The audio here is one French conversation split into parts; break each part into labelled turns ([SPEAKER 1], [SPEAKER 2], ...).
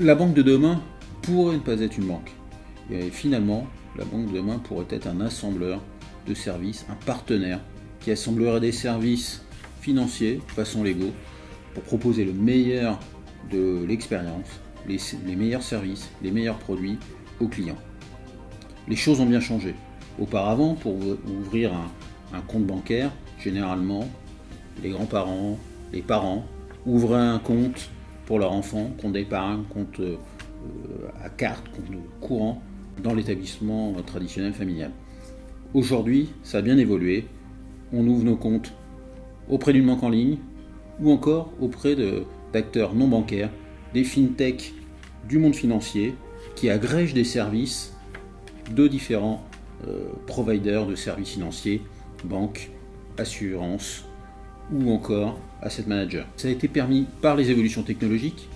[SPEAKER 1] La banque de demain pourrait ne pas être une banque. Et finalement, la banque de demain pourrait être un assembleur de services, un partenaire qui assemblerait des services financiers façon Lego pour proposer le meilleur de l'expérience, les meilleurs services, les meilleurs produits aux clients. Les choses ont bien changé. Auparavant, pour ouvrir un compte bancaire, généralement, les grands-parents, les parents ouvraient un compte pour leur enfant, compte d'épargne, compte à carte, compte courant, dans l'établissement traditionnel familial. Aujourd'hui, ça a bien évolué. On ouvre nos comptes auprès d'une banque en ligne ou encore auprès d'acteurs non bancaires, des fintechs du monde financier qui agrègent des services de différents providers de services financiers, banques, assurances ou encore asset managers. Ça a été permis par les évolutions technologiques,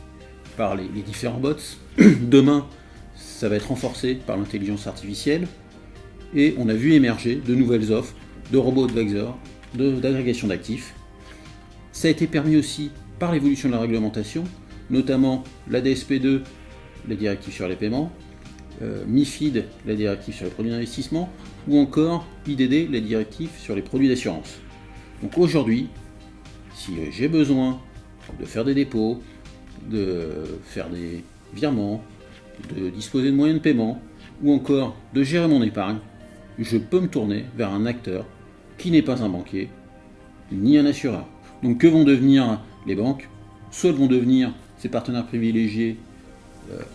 [SPEAKER 1] par les différents bots. Demain, ça va être renforcé par l'intelligence artificielle et on a vu émerger de nouvelles offres de robots advisors, d'agrégation d'actifs. Ça a été permis aussi par l'évolution de la réglementation, notamment la DSP2, la directive sur les paiements, MIFID, la directive sur les produits d'investissement, ou encore IDD, la directive sur les produits d'assurance. Donc aujourd'hui, si j'ai besoin de faire des dépôts, de faire des virements, de disposer de moyens de paiement, ou encore de gérer mon épargne, je peux me tourner vers un acteur qui n'est pas un banquier, ni un assureur. Donc que vont devenir les banques? Soit elles vont devenir ces partenaires privilégiés,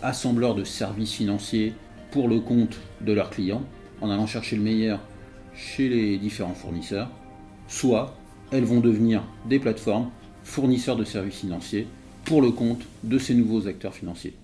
[SPEAKER 1] assembleurs de services financiers pour le compte de leurs clients, en allant chercher le meilleur chez les différents fournisseurs, soit elles vont devenir des plateformes fournisseurs de services financiers pour le compte de ces nouveaux acteurs financiers.